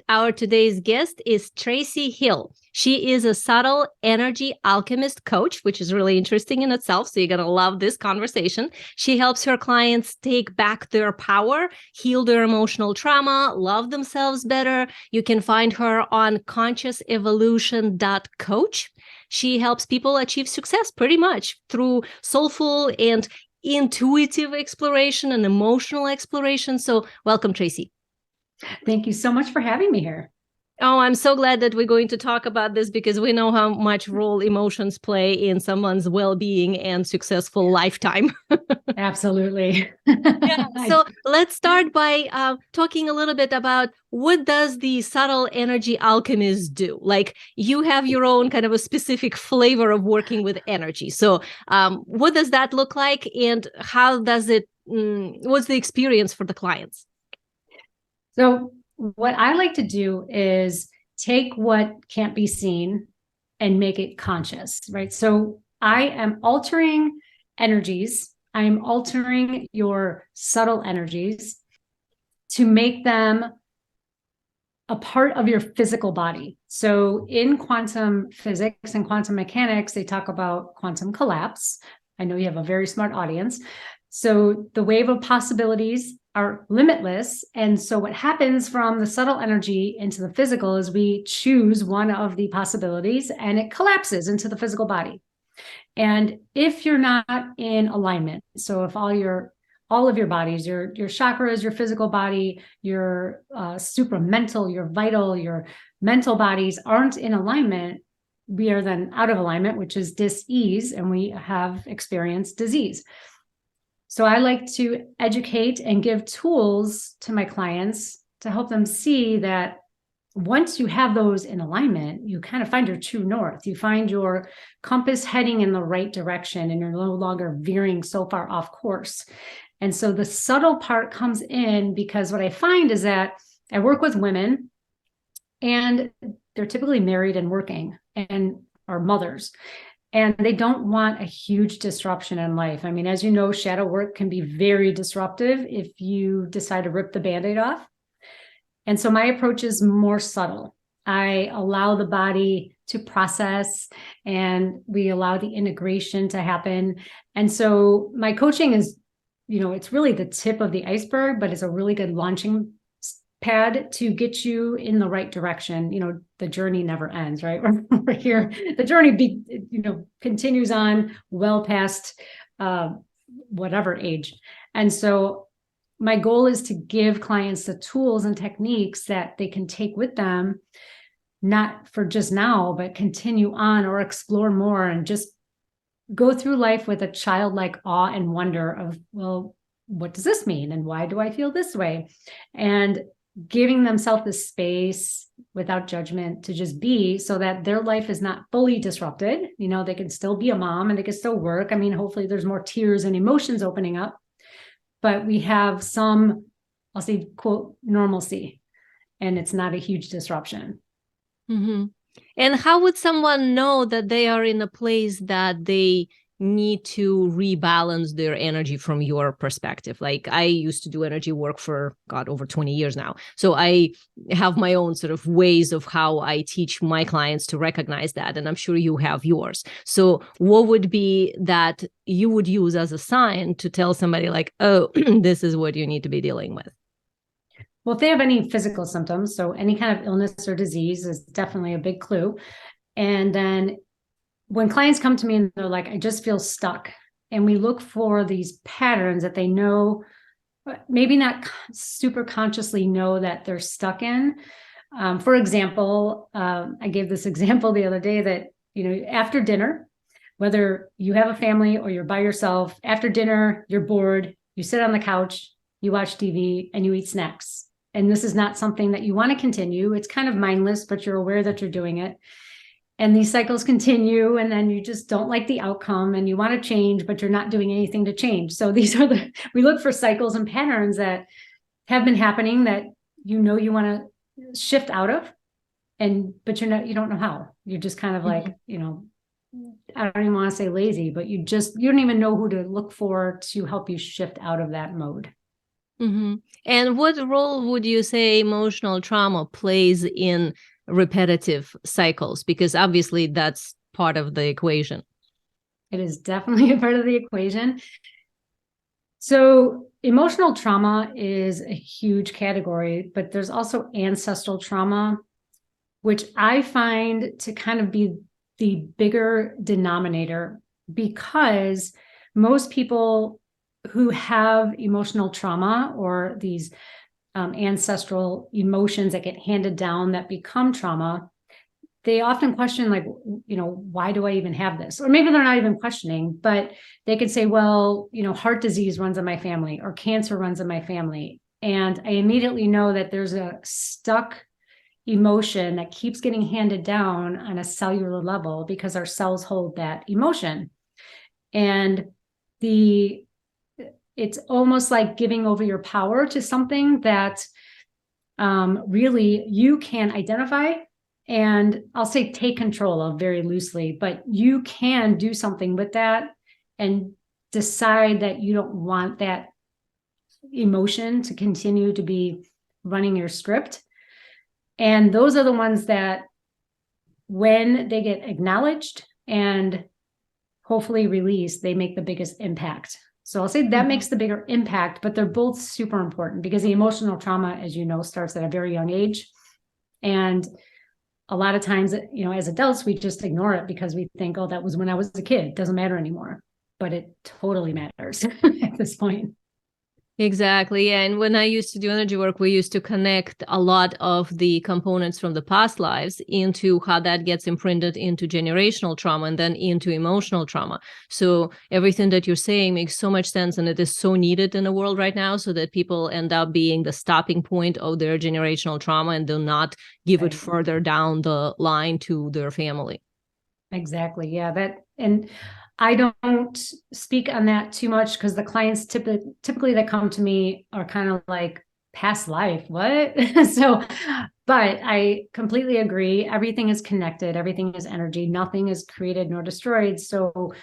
Our today's guest is Traci Hill. She is a subtle energy alchemist coach, which is really interesting in itself. So you're going to love this conversation. She helps her clients take back their power, heal their emotional trauma, love themselves better. You can find her on consciousevolution.coach. She helps people achieve success pretty much through soulful and intuitive exploration and emotional exploration. So welcome, Traci. Thank you so much for having me here. Oh, I'm so glad that we're going to talk about this because we know how much role emotions play in someone's well-being and successful lifetime. Absolutely. Yeah. So let's start by talking a little bit about what does the subtle energy alchemist do? Like you have your own kind of a specific flavor of working with energy. So what does that look like and how does it, what's the experience for the clients? So what I like to do is take what can't be seen and make it conscious, right? So I am altering energies. I'm altering your subtle energies to make them a part of your physical body. So in quantum physics and quantum mechanics, they talk about quantum collapse. I know you have a very smart audience. So the wave of possibilities are limitless. And so what happens from the subtle energy into the physical is we choose one of the possibilities and it collapses into the physical body. And if you're not in alignment, so if all of your bodies, your chakras, your physical body, your supramental, your vital, your mental bodies aren't in alignment, we are then out of alignment, which is dis-ease, and we have experienced disease. So I like to educate and give tools to my clients to help them see that once you have those in alignment, you kind of find your true north. You find your compass heading in the right direction and you're no longer veering so far off course. And so the subtle part comes in because what I find is that I work with women and they're typically married and working and are mothers. And they don't want a huge disruption in life. I mean, as you know, shadow work can be very disruptive if you decide to rip the Band-Aid off. And so my approach is more subtle. I allow the body to process and we allow the integration to happen. And so my coaching is, it's really the tip of the iceberg, but it's a really good launching pad to get you in the right direction. The journey never ends, right? We're here. The journey, continues on well past whatever age. And so my goal is to give clients the tools and techniques that they can take with them, not for just now, but continue on or explore more and just go through life with a childlike awe and wonder of, well, what does this mean? And why do I feel this way? And giving themselves the space without judgment to just be so that their life is not fully disrupted. They can still be a mom and they can still work. I mean, hopefully there's more tears and emotions opening up, but we have some, I'll say, quote, normalcy, and it's not a huge disruption. Mm-hmm. And how would someone know that they are in a place that they need to rebalance their energy from your perspective? Like I used to do energy work for over 20 years now. So I have my own sort of ways of how I teach my clients to recognize that. And I'm sure you have yours. So what would be that you would use as a sign to tell somebody like, oh, this is what you need to be dealing with? Well, if they have any physical symptoms, so any kind of illness or disease is definitely a big clue. And then when clients come to me and they're like, I just feel stuck, and we look for these patterns that they know, maybe not super consciously know that they're stuck in. For example, I gave this example the other day that, after dinner, whether you have a family or you're by yourself, after dinner, you're bored, you sit on the couch, you watch TV and you eat snacks. And this is not something that you want to continue. It's kind of mindless, but you're aware that you're doing it. And these cycles continue, and then you just don't like the outcome and you want to change, but you're not doing anything to change. So we look for cycles and patterns that have been happening that you want to shift out of, but you don't know how. You're just kind of like, I don't even want to say lazy, but you don't even know who to look for to help you shift out of that mode. Mm-hmm. And what role would you say emotional trauma plays in repetitive cycles? Because obviously that's part of the equation. It is definitely a part of the equation. So emotional trauma is a huge category, but there's also ancestral trauma, which I find to kind of be the bigger denominator, because most people who have emotional trauma or these ancestral emotions that get handed down that become trauma, they often question, like, why do I even have this? Or maybe they're not even questioning, but they could say, well, heart disease runs in my family, or cancer runs in my family. And I immediately know that there's a stuck emotion that keeps getting handed down on a cellular level because our cells hold that emotion. And it's almost like giving over your power to something that really you can identify, and I'll say take control of very loosely, but you can do something with that and decide that you don't want that emotion to continue to be running your script. And those are the ones that, when they get acknowledged and hopefully released, they make the biggest impact. So I'll say that makes the bigger impact, but they're both super important, because the emotional trauma, as you know, starts at a very young age. And a lot of times, as adults, we just ignore it because we think, oh, that was when I was a kid. It doesn't matter anymore. But it totally matters at this point. Exactly. Yeah. And when I used to do energy work, we used to connect a lot of the components from the past lives into how that gets imprinted into generational trauma and then into emotional trauma. So everything that you're saying makes so much sense, and it is so needed in the world right now, so that people end up being the stopping point of their generational trauma and do not give it further down the line to their family. Exactly. Yeah. And I don't speak on that too much, because the clients typically that come to me are kind of like, past life, what? So, but I completely agree. Everything is connected. Everything is energy. Nothing is created nor destroyed. So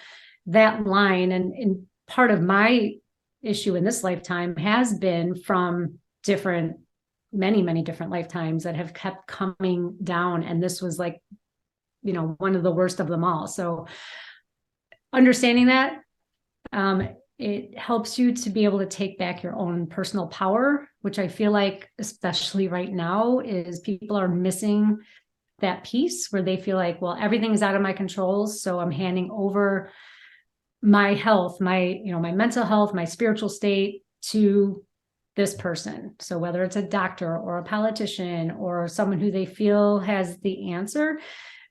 that line, and part of my issue in this lifetime has been from many different lifetimes that have kept coming down. And this was like, one of the worst of them all. So understanding that, it helps you to be able to take back your own personal power, which I feel like, especially right now, is people are missing that piece where they feel like, well, everything is out of my control. So I'm handing over my health, my mental health, my spiritual state to this person. So whether it's a doctor or a politician or someone who they feel has the answer,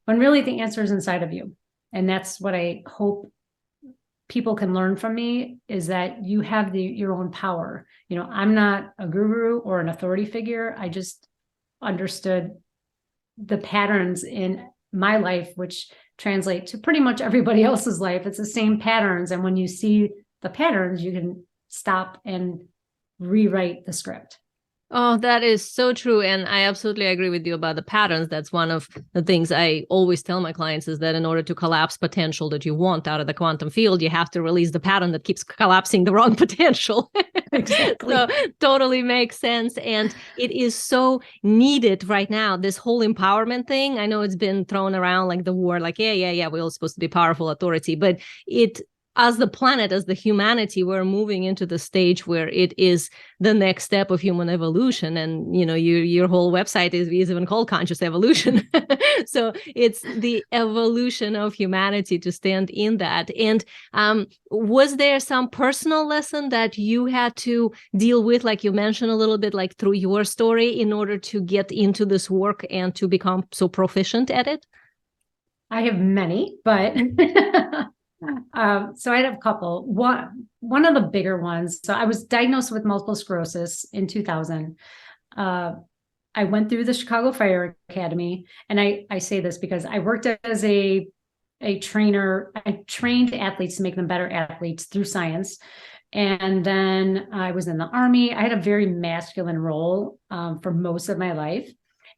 when really the answer is inside of you. And that's what I hope people can learn from me, is that you have your own power. I'm not a guru or an authority figure. I just understood the patterns in my life, which translate to pretty much everybody else's life. It's the same patterns. And when you see the patterns, you can stop and rewrite the script. Oh, that is so true. And I absolutely agree with you about the patterns. That's one of the things I always tell my clients, is that in order to collapse potential that you want out of the quantum field, you have to release the pattern that keeps collapsing the wrong potential. Exactly. So totally makes sense. And it is so needed right now, this whole empowerment thing. I know it's been thrown around like the war, like, yeah, we're all supposed to be powerful authority, but as the planet, as the humanity, we're moving into the stage where it is the next step of human evolution. And, your whole website is even called Conscious Evolution. So it's the evolution of humanity to stand in that. And was there some personal lesson that you had to deal with, like you mentioned a little bit, like through your story, in order to get into this work and to become so proficient at it? I have many, but so I had a couple. One of the bigger ones. So I was diagnosed with multiple sclerosis in 2000. I went through the Chicago Fire Academy, and I say this because I worked as a trainer. I trained athletes to make them better athletes through science. And then I was in the Army. I had a very masculine role for most of my life,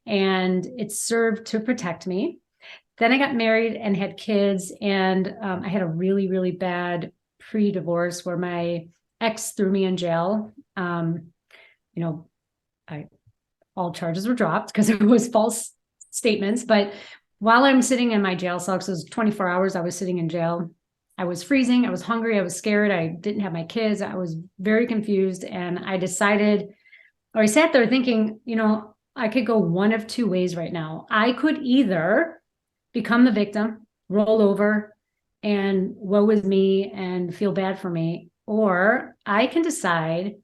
and it served to protect me. Then I got married and had kids, and I had a really bad pre-divorce where my ex threw me in jail all charges were dropped because it was false statements. But while I'm sitting in my jail cell, because it was 24 hours I was sitting in jail, I was freezing, I was hungry, I was scared, I didn't have my kids, I was very confused. And I sat there thinking, I could go one of two ways right now. I could either become the victim, roll over, and woe is me and feel bad for me, or I can decide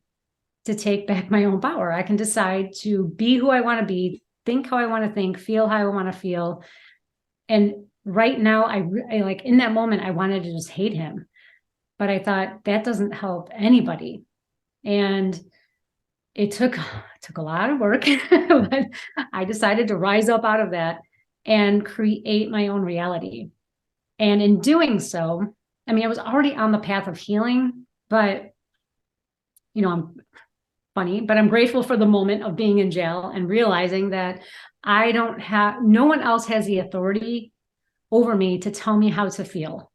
to take back my own power. I can decide to be who I want to be, think how I want to think, feel how I want to feel. And right now, I like in that moment, I wanted to just hate him. But I thought that doesn't help anybody. And it took a lot of work, but I decided to rise up out of that and create my own reality. And in doing so, I mean, I was already on the path of healing, but I'm funny, but I'm grateful for the moment of being in jail and realizing that no one else has the authority over me to tell me how to feel.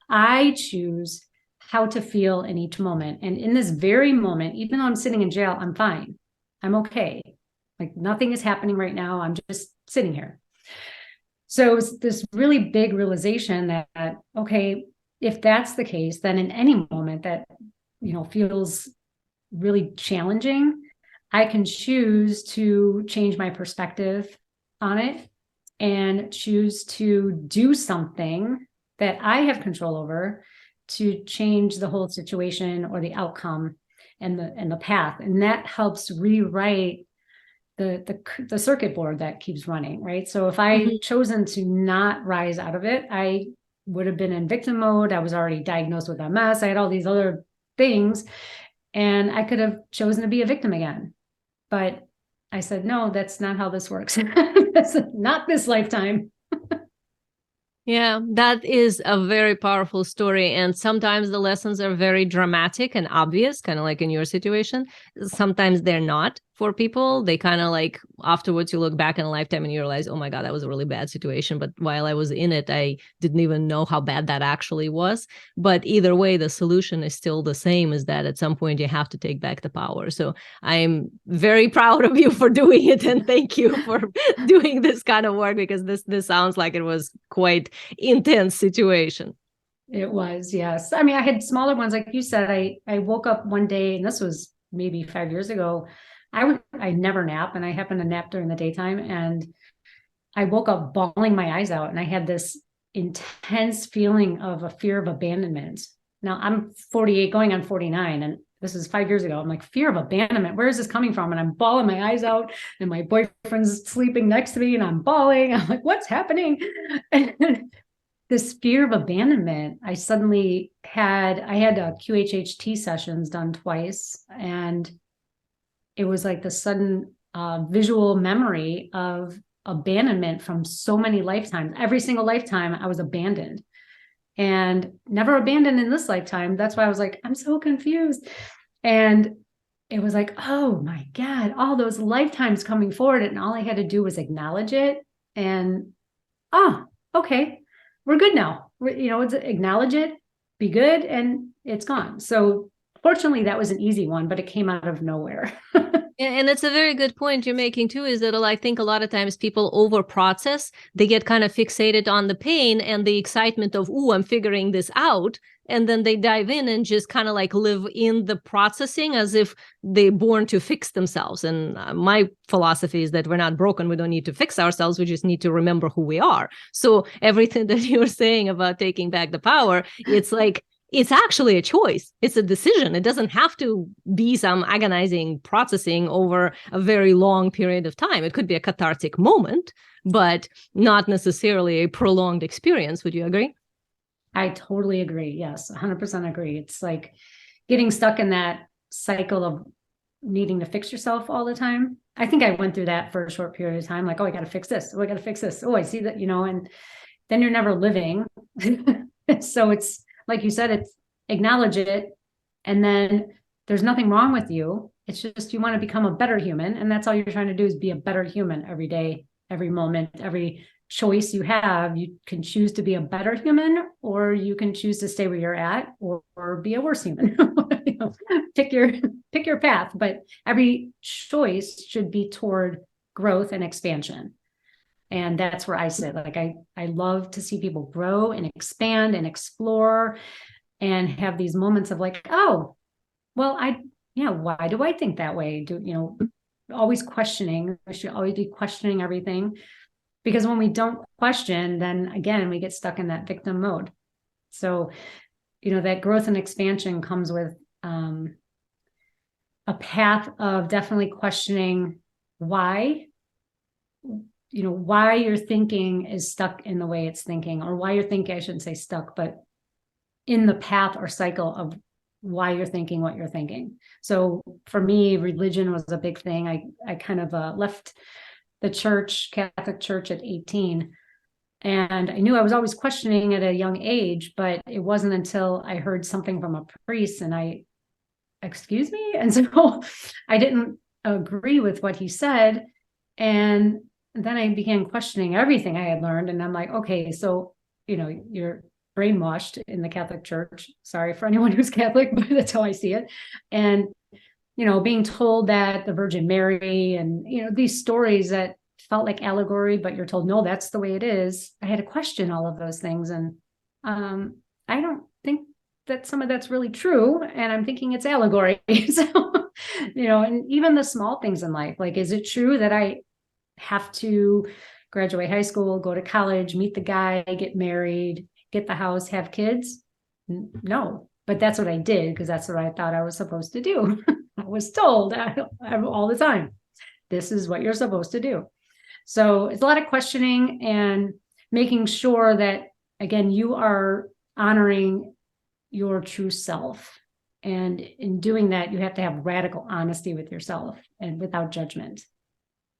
I choose how to feel in each moment. And in this very moment, even though I'm sitting in jail, I'm fine. I'm okay. Like nothing is happening right now. I'm just sitting here. So it's this really big realization that, okay, if that's the case, then in any moment that, feels really challenging, I can choose to change my perspective on it and choose to do something that I have control over to change the whole situation or the outcome and the path. And that helps rewrite the circuit board that keeps running, right? So if I chosen to not rise out of it, I would have been in victim mode. I was already diagnosed with MS. I had all these other things, and I could have chosen to be a victim again. But I said, no, that's not how this works. That's not this lifetime. Yeah, that is a very powerful story. And sometimes the lessons are very dramatic and obvious, kind of like in your situation. Sometimes they're not for people. They kind of like afterwards you look back in a lifetime and you realize, oh my God, that was a really bad situation. But while I was in it, I didn't even know how bad that actually was. But either way, the solution is still the same, is that at some point you have to take back the power. So I'm very proud of you for doing it. And thank you for doing this kind of work, because this sounds like it was quite intense situation. It was, yes. I mean, I had smaller ones, like you said. I woke up one day, and this was maybe 5 years ago. I never nap, and I happened to nap during the daytime, and I woke up bawling my eyes out, and I had this intense feeling of a fear of abandonment. Now I'm 48 going on 49, and this is 5 years ago. I'm like, fear of abandonment, where is this coming from? And I'm bawling my eyes out, and my boyfriend's sleeping next to me, and I'm bawling. I'm like, what's happening? And this fear of abandonment, I had QHHT sessions done twice, and it was like the sudden visual memory of abandonment from so many lifetimes. Every single lifetime I was abandoned, and never abandoned in this lifetime. That's why I was like, I'm so confused. And it was like, oh my God, all those lifetimes coming forward. And all I had to do was acknowledge it. And, okay, we're good now. It's acknowledge it, be good, and it's gone. So fortunately, that was an easy one, but it came out of nowhere. And it's a very good point you're making too, is that I think a lot of times people over process, they get kind of fixated on the pain and the excitement of, I'm figuring this out. And then they dive in and just kind of like live in the processing as if they're born to fix themselves. And my philosophy is that we're not broken. We don't need to fix ourselves. We just need to remember who we are. So everything that you're saying about taking back the power, it's like, it's actually a choice. It's a decision. It doesn't have to be some agonizing processing over a very long period of time. It could be a cathartic moment, but not necessarily a prolonged experience. Would you agree? I totally agree. Yes, 100% agree. It's like getting stuck in that cycle of needing to fix yourself all the time. I think I went through that for a short period of time. Like, I got to fix this. I got to fix this. I see that, and then you're never living. So it's, like you said, it's acknowledge it. And then there's nothing wrong with you. It's just, you want to become a better human. And that's all you're trying to do, is be a better human every day, every moment, every choice you have. You can choose to be a better human, or you can choose to stay where you're at, or be a worse human. Pick your path. But every choice should be toward growth and expansion. And that's where I sit. Like I love to see people grow and expand and explore and have these moments of like, oh, well, why do I think that way? Always questioning. We should always be questioning everything. Because when we don't question, then again, we get stuck in that victim mode. So, that growth and expansion comes with a path of definitely questioning why your thinking is stuck in the way it's thinking, or why you're thinking, I shouldn't say stuck, but in the path or cycle of why you're thinking what you're thinking. So for me, religion was a big thing. I kind of left the Catholic Church at 18. And I knew I was always questioning at a young age, but it wasn't until I heard something from a priest and excuse me? And so I didn't agree with what he said. And then I began questioning everything I had learned. And I'm like, okay, so, you're brainwashed in the Catholic Church. Sorry for anyone who's Catholic, but that's how I see it. And being told that the Virgin Mary and, these stories that felt like allegory, but you're told, no, that's the way it is. I had to question all of those things. And I don't think that some of that's really true. And I'm thinking it's allegory. So, and even the small things in life, like, is it true that I have to graduate high school, go to college, meet the guy, get married, get the house, have kids? No, but that's what I did because that's what I thought I was supposed to do. I was told all the time, this is what you're supposed to do. So it's a lot of questioning and making sure that, again, you are honoring your true self. And in doing that, you have to have radical honesty with yourself and without judgment.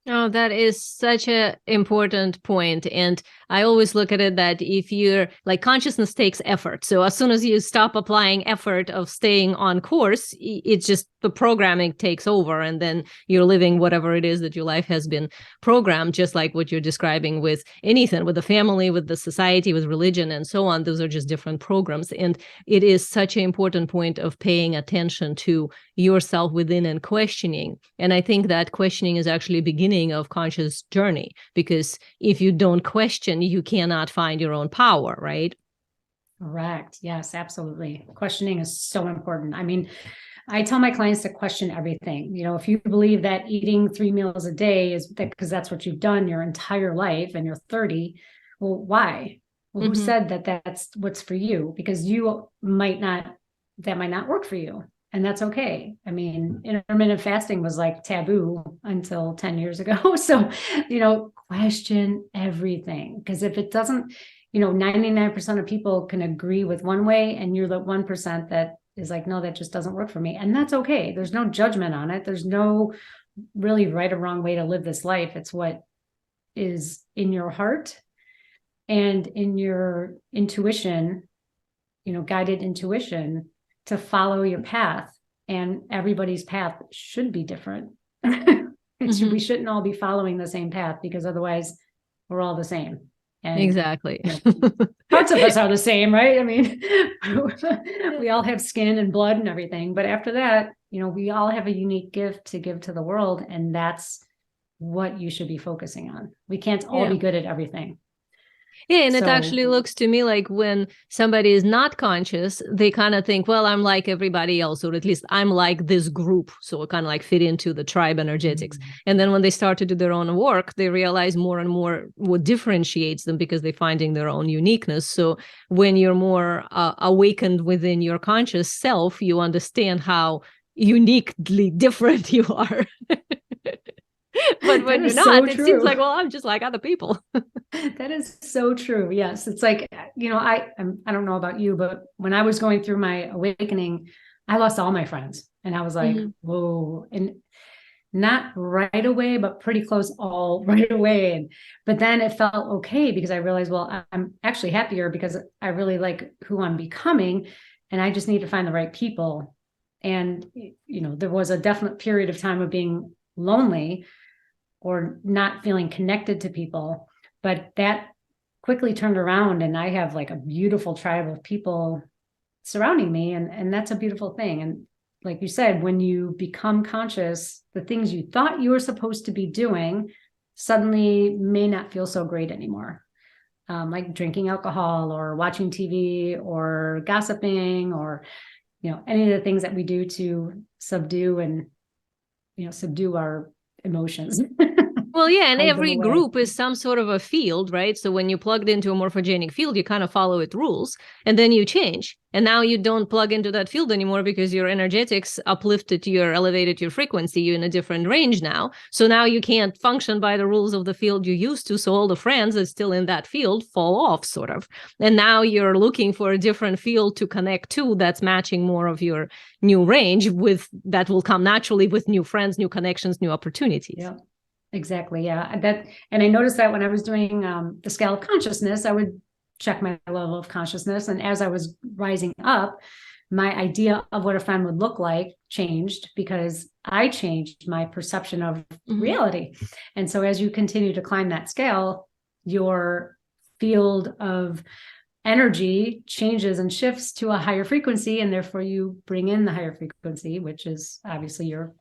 Oh, that is such an important point. And I always look at it that if you're like, consciousness takes effort. So as soon as you stop applying effort of staying on course, it's just the programming takes over. And then you're living whatever it is that your life has been programmed, just like what you're describing with anything, with the family, with the society, with religion, and so on. Those are just different programs. And it is such an important point of paying attention to yourself within and questioning. And I think that questioning is actually beginning of conscious journey, because if you don't question, you cannot find your own power, right? Correct. Yes, absolutely. Questioning is so important. I mean, I tell my clients to question everything. If you believe that eating 3 meals a day is because that's what you've done your entire life and you're 30, well, why? Well, who said that that's what's for you? Because that might not work for you. And that's okay. I mean, intermittent fasting was like taboo until 10 years ago. So, question everything. Because if it doesn't, 99% of people can agree with one way, and you're the 1% that is like, no, that just doesn't work for me. And that's okay. There's no judgment on it. There's no really right or wrong way to live this life. It's what is in your heart and in your intuition, guided intuition, to follow your path. And everybody's path should be different. We shouldn't all be following the same path, because otherwise we're all the same. And, exactly. Parts of us are the same, right? I mean, we all have skin and blood and everything. But after that, we all have a unique gift to give to the world. And that's what you should be focusing on. We can't all be good at everything. Yeah, and it actually looks to me like when somebody is not conscious, they kind of think, well, I'm like everybody else, or at least I'm like this group. So it kind of like fit into the tribe energetics. And then when they start to do their own work, they realize more and more what differentiates them, because they're finding their own uniqueness. So when you're more awakened within your conscious self, you understand how uniquely different you are. But when you're not, it seems like, well, I'm just like other people. That is so true. Yes. It's like, I don't know about you, but when I was going through my awakening, I lost all my friends. And I was like, whoa. And not right away, but pretty close all right away. But then it felt okay, because I realized, well, I'm actually happier because I really like who I'm becoming. And I just need to find the right people. And, there was a definite period of time of being lonely or not feeling connected to people. But that quickly turned around, and I have like a beautiful tribe of people surrounding me, and that's a beautiful thing. And like you said, when you become conscious, the things you thought you were supposed to be doing suddenly may not feel so great anymore. Like drinking alcohol or watching TV or gossiping, or any of the things that we do to subdue our emotions. Well, yeah, and Hide them every away. group is some sort of a field, right? So when you plugged into a morphogenic field, you kind of follow its rules, and then you change. And now you don't plug into that field anymore because your energetics elevated your frequency, you're in a different range now. So now you can't function by the rules of the field you used to. So all the friends that are still in that field fall off, sort of. And now you're looking for a different field to connect to that's matching more of your new range that will come naturally with new friends, new connections, new opportunities. Yeah. Exactly. Yeah. And I noticed that when I was doing the scale of consciousness, I would check my level of consciousness. And as I was rising up, my idea of what a friend would look like changed, because I changed my perception of reality. And so as you continue to climb that scale, your field of energy changes and shifts to a higher frequency, and therefore you bring in the higher frequency, which is obviously your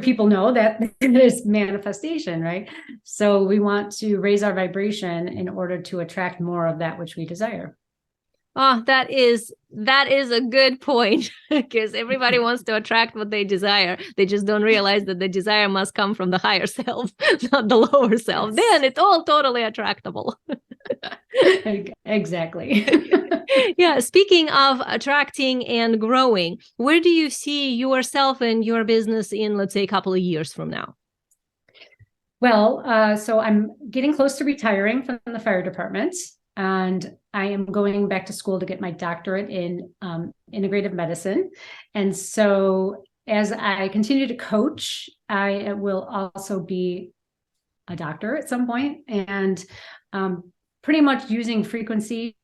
people know that is manifestation, right? So we want to raise our vibration in order to attract more of that which we desire. Oh, that is a good point, because everybody wants to attract what they desire. They just don't realize that the desire must come from the higher self, not the lower self. Yes. Then it's all totally attractable. Exactly. Yeah. Speaking of attracting and growing, where do you see yourself and your business in, let's say, a couple of years from now? Well, so I'm getting close to retiring from the fire department, and I am going back to school to get my doctorate in integrative medicine. And so as I continue to coach, I will also be a doctor at some point, and pretty much using frequency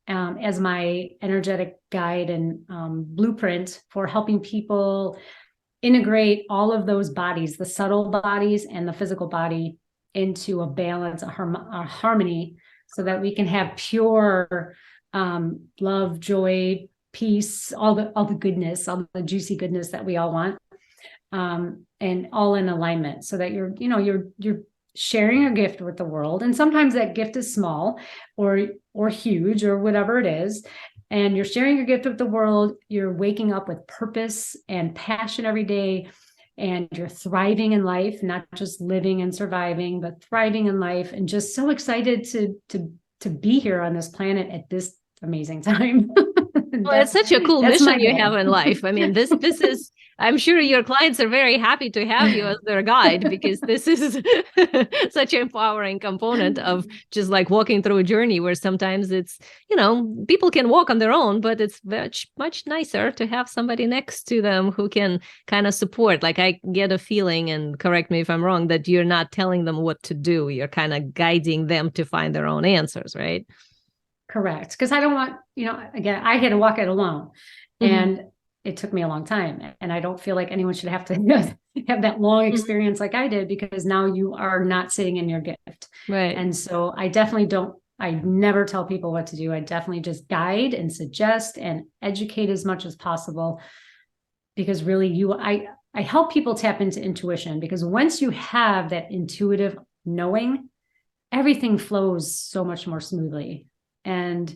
as my energetic guide and blueprint for helping people integrate all of those bodies, the subtle bodies and the physical body, into a balance, a harmony, so that we can have pure love, joy, peace, all the goodness, all the juicy goodness that we all want, and all in alignment, so that you're sharing a gift with the world. And sometimes that gift is small or huge or whatever it is. And you're sharing your gift with the world. You're waking up with purpose and passion every day. And you're thriving in life, not just living and surviving, but thriving in life. And just so excited to be here on this planet at this amazing time. Well, it's such a cool mission you have in life. I mean, this is, I'm sure your clients are very happy to have you as their guide, because this is such an empowering component of just like walking through a journey where sometimes it's, people can walk on their own, but it's much nicer to have somebody next to them who can kind of support. Like, I get a feeling, and correct me if I'm wrong, that you're not telling them what to do. You're kind of guiding them to find their own answers, right? Correct. Because I don't want, again, I had to walk it alone, and it took me a long time. And I don't feel like anyone should have to have that long experience like I did, because now you are not sitting in your gift. Right. And so I never tell people what to do. I definitely just guide and suggest and educate as much as possible, because really I help people tap into intuition, because once you have that intuitive knowing, everything flows so much more smoothly. And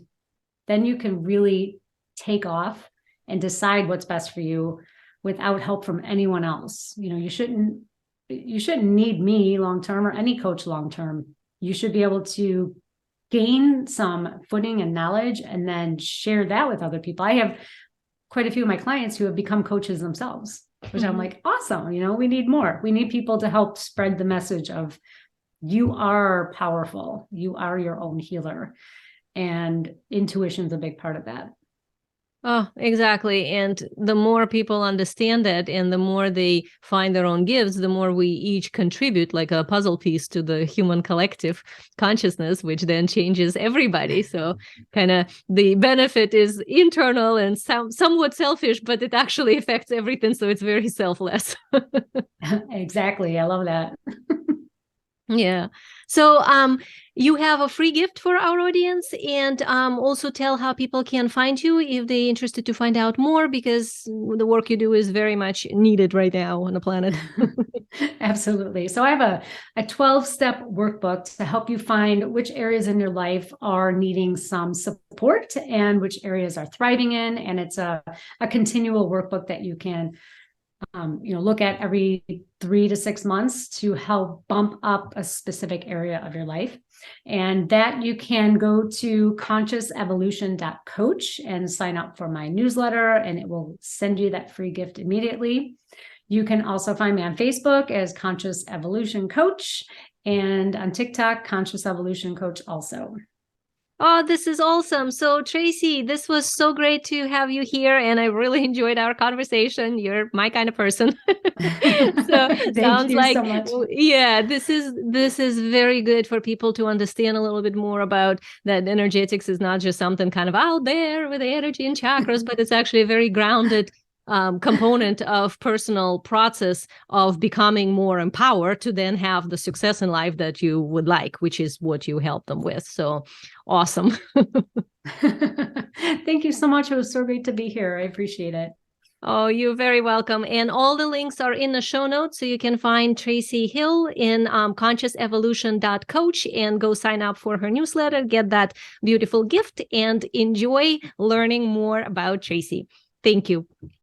then you can really take off and decide what's best for you without help from anyone else. You shouldn't need me long-term, or any coach long-term. You should be able to gain some footing and knowledge and then share that with other people. I have quite a few of my clients who have become coaches themselves, which I'm like, awesome. We need more. We need people to help spread the message of, you are powerful. You are your own healer. And intuition is a big part of that. Oh, exactly. And the more people understand that, and the more they find their own gifts, the more we each contribute like a puzzle piece to the human collective consciousness, which then changes everybody. So kind of the benefit is internal and somewhat selfish, but it actually affects everything. So it's very selfless. Exactly. I love that. Yeah. So you have a free gift for our audience, and also tell how people can find you if they're interested to find out more, because the work you do is very much needed right now on the planet. Absolutely. So I have a 12-step workbook to help you find which areas in your life are needing some support and which areas are thriving in. And it's a continual workbook that you can look at every 3 to 6 months to help bump up a specific area of your life. And that you can go to consciousevolution.coach and sign up for my newsletter, and it will send you that free gift immediately. You can also find me on Facebook as Conscious Evolution Coach, and on TikTok, Conscious Evolution Coach also. Oh, this is awesome. So, Traci, this was so great to have you here, and I really enjoyed our conversation. You're my kind of person. So, Thank you so much. Yeah, this is very good for people to understand a little bit more about that energetics is not just something kind of out there with the energy and chakras, but it's actually a very grounded component of personal process of becoming more empowered to then have the success in life that you would like, which is what you help them with. So awesome. Thank you so much. It was so great to be here. I appreciate it. Oh, you're very welcome. And all the links are in the show notes. So you can find Traci Hill in consciousevolution.coach and go sign up for her newsletter, get that beautiful gift, and enjoy learning more about Traci. Thank you.